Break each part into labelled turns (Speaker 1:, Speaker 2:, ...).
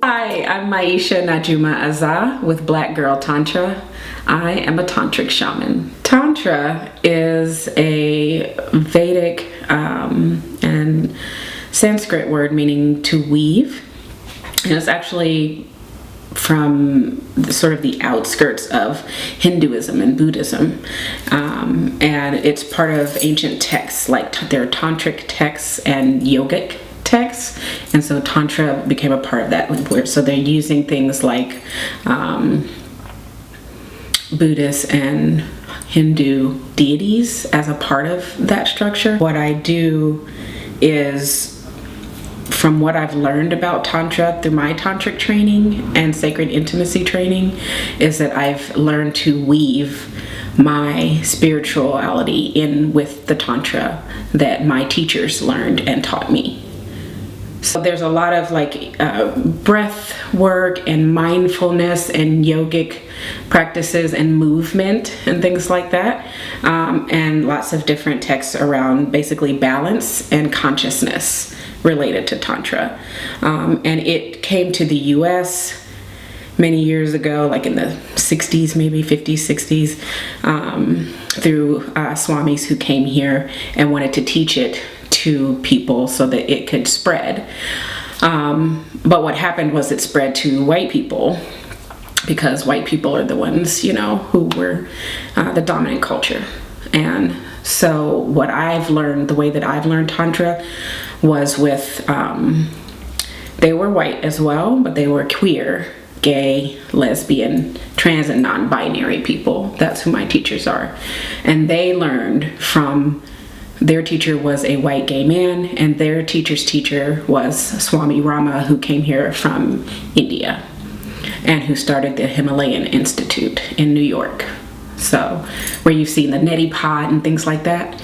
Speaker 1: Hi, I'm Maisha Najuma Aza with Black Girl Tantra. I am a Tantric shaman. Tantra is a Vedic and Sanskrit word meaning to weave. And it's actually from the outskirts of Hinduism and Buddhism. And it's part of ancient texts, like there are Tantric texts and yogic texts, and so Tantra became a part of that. So they're using things like Buddhist and Hindu deities as a part of that structure. What I do is, from what I've learned about Tantra through my Tantric training and sacred intimacy training, is that I've learned to weave my spirituality in with the Tantra that my teachers learned and taught me. So there's a lot of breath work and mindfulness and yogic practices and movement and things like that, and lots of different texts around basically balance and consciousness related to Tantra. And it came to the US many years ago, like in the 60s, maybe 50s, 60s, through swamis who came here and wanted to teach it to people so that it could spread. But what happened was it spread to white people, because white people are the ones, who were the dominant culture. And so what I've learned, the way that I've learned Tantra was with, they were white as well, but they were queer, gay, lesbian, trans, and non-binary people. That's who my teachers are. And they learned from, their teacher was a white gay man, and their teacher's teacher was Swami Rama, who came here from India and who started the Himalayan Institute in New York. So, where you've seen the neti pot and things like that.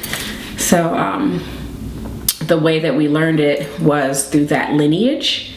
Speaker 1: So, the way that we learned it was through that lineage.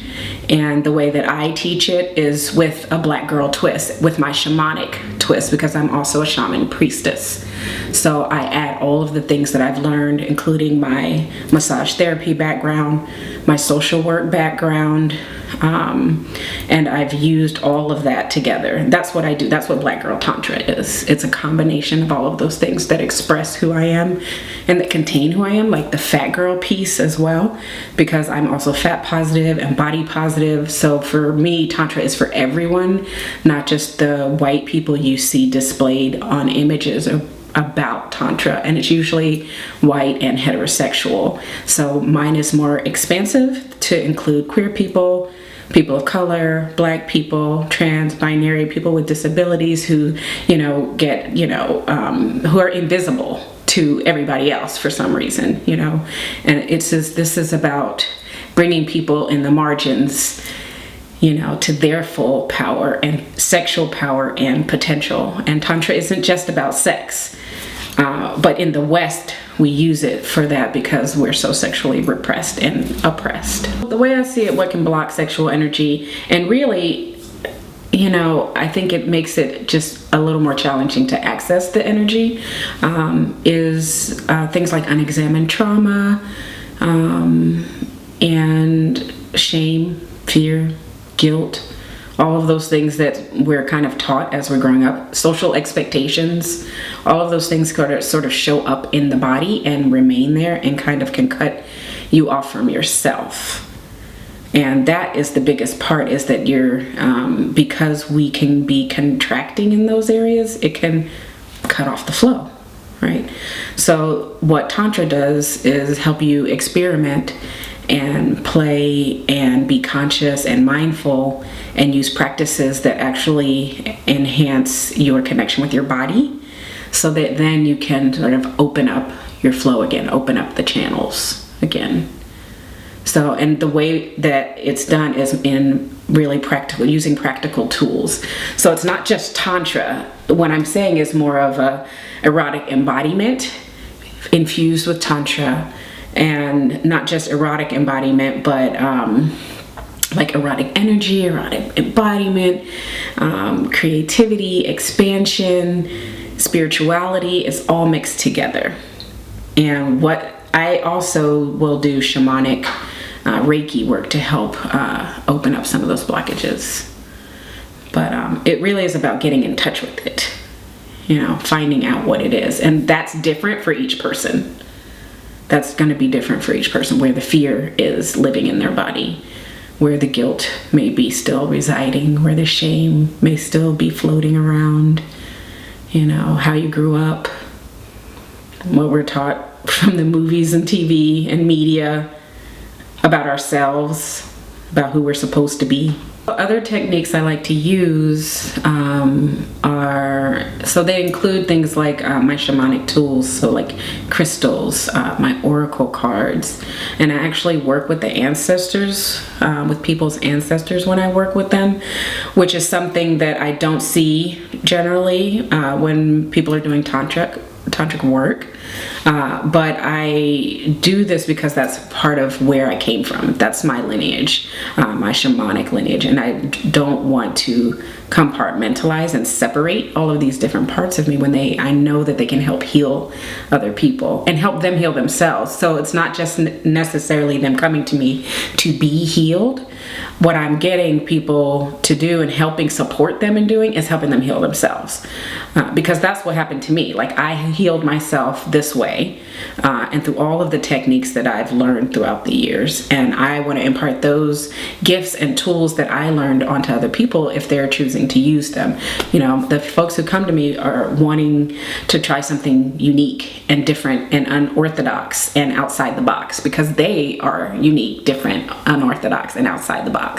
Speaker 1: And the way that I teach it is with a black girl twist, with my shamanic twist, because I'm also a shaman priestess. So I add all of the things that I've learned, including my massage therapy background, my social work background, and I've used all of that together. That's what I do. That's what Black Girl Tantra is. It's a combination of all of those things that express who I am and that contain who I am, like the fat girl piece as well, because I'm also fat positive and body positive. So for me, Tantra is for everyone, not just the white people you see displayed on images about Tantra, and it's usually white and heterosexual. So mine is more expansive to include queer people, people of color, black people, trans, binary, people with disabilities who, get, who are invisible to everybody else for some reason, and this is about bringing people in the margins, to their full power and sexual power and potential. And Tantra isn't just about sex, but in the West, we use it for that because we're so sexually repressed and oppressed. The way I see it, what can block sexual energy, and really, I think it makes it just a little more challenging to access the energy, is things like unexamined trauma, and shame, fear, guilt, all of those things that we're kind of taught as we're growing up, social expectations, all of those things sort of show up in the body and remain there and kind of can cut you off from yourself. And that is the biggest part, is that because we can be contracting in those areas, it can cut off the flow, right? So what Tantra does is help you experiment and play and be conscious and mindful and use practices that actually enhance your connection with your body, so that then you can sort of open up your flow again, open up the channels again. So, and the way that it's done is in really practical, using practical tools. So it's not just Tantra. What I'm saying is more of a erotic embodiment infused with Tantra, and not just erotic embodiment, but like erotic energy, erotic embodiment, creativity, expansion, spirituality is all mixed together. And what I also will do shamanic Reiki work to help open up some of those blockages. But it really is about getting in touch with it, finding out what it is. And that's different for each person. That's going to be different for each person, where the fear is living in their body, where the guilt may be still residing, where the shame may still be floating around, how you grew up, what we're taught from the movies and TV and media about ourselves, about who we're supposed to be. Other techniques I like to use they include things like my shamanic tools, so like crystals, my oracle cards, and I actually work with the ancestors, with people's ancestors when I work with them, which is something that I don't see generally when people are doing tantric work. But I do this because that's part of where I came from. That's my lineage, my shamanic lineage, and I don't want to compartmentalize and separate all of these different parts of me when I know that they can help heal other people and help them heal themselves. So it's not just necessarily them coming to me to be healed. What I'm getting people to do and helping support them in doing is helping them heal themselves, because that's what happened to me. Like, I healed myself this way, and through all of the techniques that I've learned throughout the years, and I want to impart those gifts and tools that I learned onto other people if they're choosing to use them. The folks who come to me are wanting to try something unique and different and unorthodox and outside the box, because they are unique, different, unorthodox, and outside the box.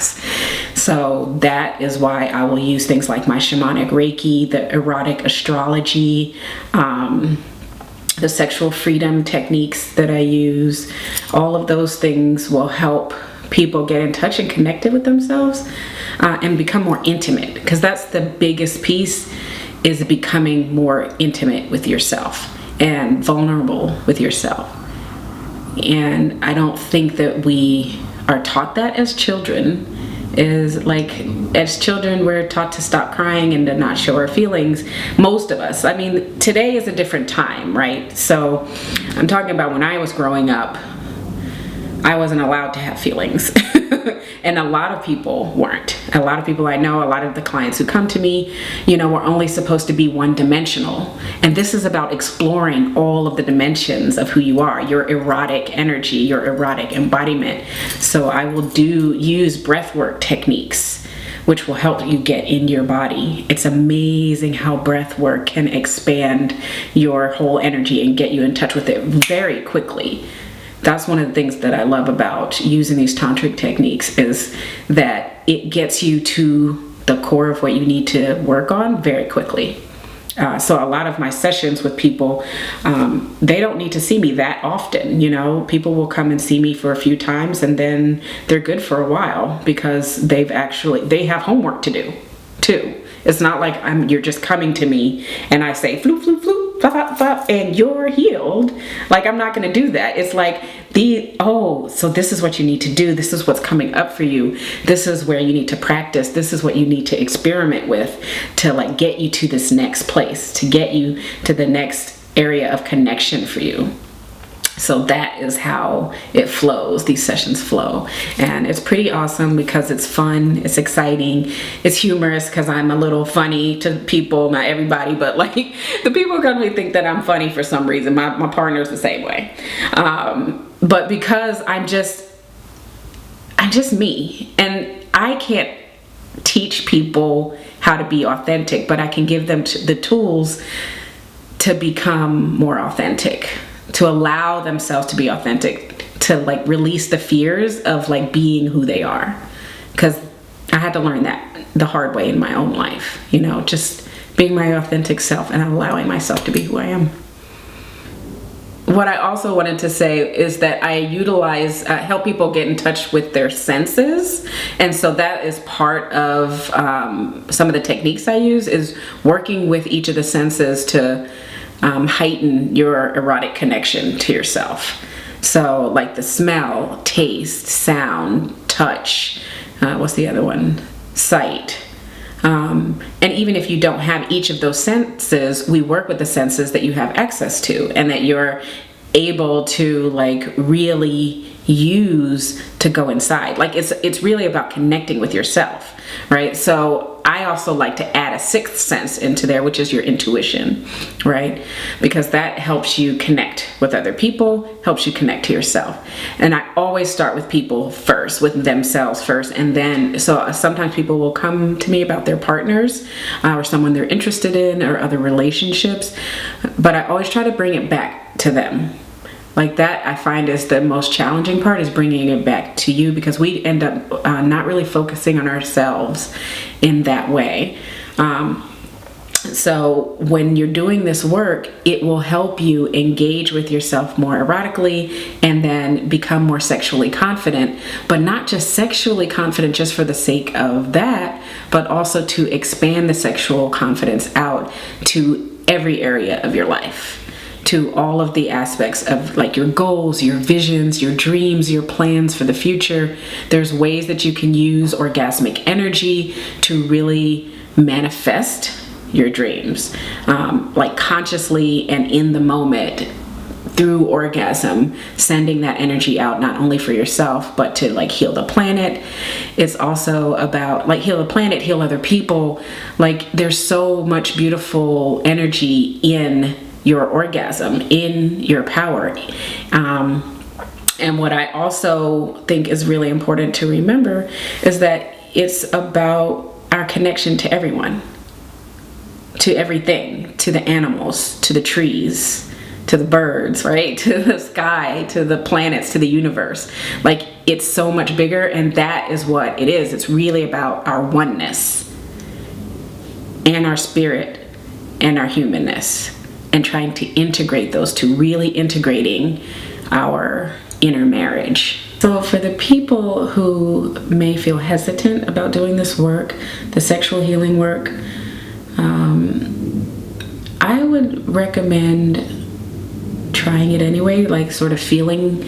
Speaker 1: So that is why I will use things like my shamanic Reiki, the erotic astrology, the sexual freedom techniques that I use. All of those things will help people get in touch and connected with themselves, and become more intimate, because that's the biggest piece, is becoming more intimate with yourself and vulnerable with yourself. And I don't think that we are taught that as children. As children, we're taught to stop crying and to not show our feelings. Most of us. I mean, today is a different time, right? So I'm talking about when I was growing up, I wasn't allowed to have feelings. And a lot of people weren't. A lot of people I know, a lot of the clients who come to me, were only supposed to be one-dimensional. And this is about exploring all of the dimensions of who you are, your erotic energy, your erotic embodiment. So I will use breathwork techniques, which will help you get in your body. It's amazing how breath work can expand your whole energy and get you in touch with it very quickly. That's one of the things that I love about using these tantric techniques, is that it gets you to the core of what you need to work on very quickly. So a lot of my sessions with people, they don't need to see me that often. People will come and see me for a few times, and then they're good for a while, because they have homework to do too. It's not like you're just coming to me and I say floop, floop, floop, flop, flop, flop, and you're healed. Like, I'm not going to do that. It's like, so this is what you need to do. This is what's coming up for you. This is where you need to practice. This is what you need to experiment with to get you to this next place, to get you to the next area of connection for you. So that is how it flows. These sessions flow, and it's pretty awesome because it's fun, it's exciting, it's humorous, because I'm a little funny to people. Not everybody, but the people who come to me think that I'm funny for some reason. My partner's the same way, but because I'm just me, and I can't teach people how to be authentic, but I can give them the tools to become more authentic, to allow themselves to be authentic, to release the fears of being who they are. Because I had to learn that the hard way in my own life, just being my authentic self and allowing myself to be who I am. What I also wanted to say is that I utilize, help people get in touch with their senses. And so that is part of some of the techniques I use, is working with each of the senses to heighten your erotic connection to yourself. So the smell, taste, sound, touch, what's the other one? Sight. And even if you don't have each of those senses, we work with the senses that you have access to and that you're able to like really use to go inside. Like it's really about connecting with yourself, right? So I also like to add a sixth sense into there, which is your intuition, right? Because that helps you connect with other people, helps you connect to yourself. And I always start with people first, with themselves first. And then, so sometimes people will come to me about their partners or someone they're interested in or other relationships. But I always try to bring it back to them. Like that, I find is the most challenging part, is bringing it back to you, because we end up not really focusing on ourselves in that way. So when you're doing this work, it will help you engage with yourself more erotically and then become more sexually confident, but not just sexually confident just for the sake of that, but also to expand the sexual confidence out to every area of your life, to all of the aspects of like your goals, your visions, your dreams, your plans for the future. There's ways that you can use orgasmic energy to really manifest your dreams, like consciously and in the moment through orgasm, sending that energy out, not only for yourself, but to like heal the planet. It's also about like heal the planet, heal other people. Like there's so much beautiful energy in your orgasm, in your power. And what I also think is really important to remember is that it's about our connection to everyone, to everything, to the animals, to the trees, to the birds, right? To the sky, to the planets, to the universe. Like it's so much bigger, and that is what it is. It's really about our oneness and our spirit and our humanness, and trying to integrate those two, really integrating our inner marriage. So for the people who may feel hesitant about doing this work, the sexual healing work, I would recommend trying it anyway, like sort of feeling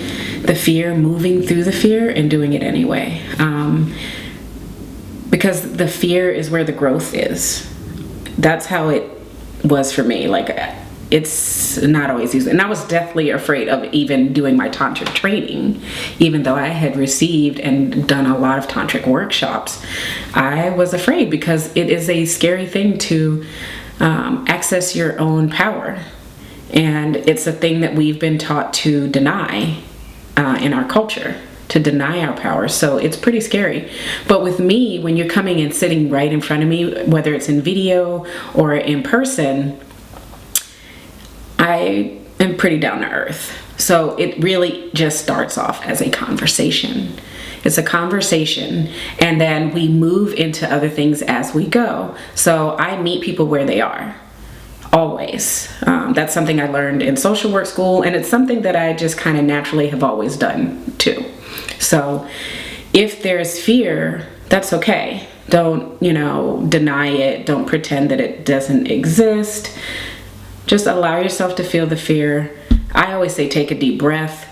Speaker 1: the fear, moving through the fear and doing it anyway. Because the fear is where the growth is. That's how it was for me. Like it's not always easy. And I was deathly afraid of even doing my tantric training. Even though I had received and done a lot of tantric workshops, I was afraid because it is a scary thing to access your own power. And it's a thing that we've been taught to deny in our culture, to deny our power. So it's pretty scary. But with me, when you're coming and sitting right in front of me, whether it's in video or in person, I am pretty down to earth. So it really just starts off as a conversation. It's a conversation, and then we move into other things as we go. So I meet people where they are, always. That's something I learned in social work school, and it's something that I just kind of naturally have always done too. So if there's fear, that's okay. Don't, deny it. Don't pretend that it doesn't exist. Just allow yourself to feel the fear. I always say take a deep breath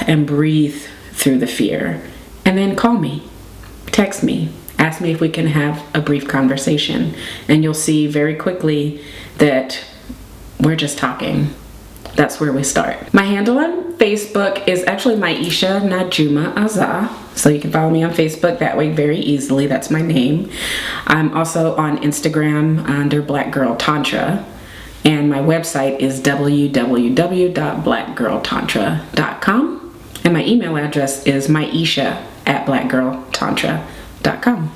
Speaker 1: and breathe through the fear. And then call me, text me, ask me if we can have a brief conversation. And you'll see very quickly that we're just talking. That's where we start. My handle on Facebook is actually Maisha Najuma Aza. So you can follow me on Facebook that way very easily. That's my name. I'm also on Instagram under Black Girl Tantra. And my website is www.blackgirltantra.com. And my email address is maisha@blackgirltantra.com.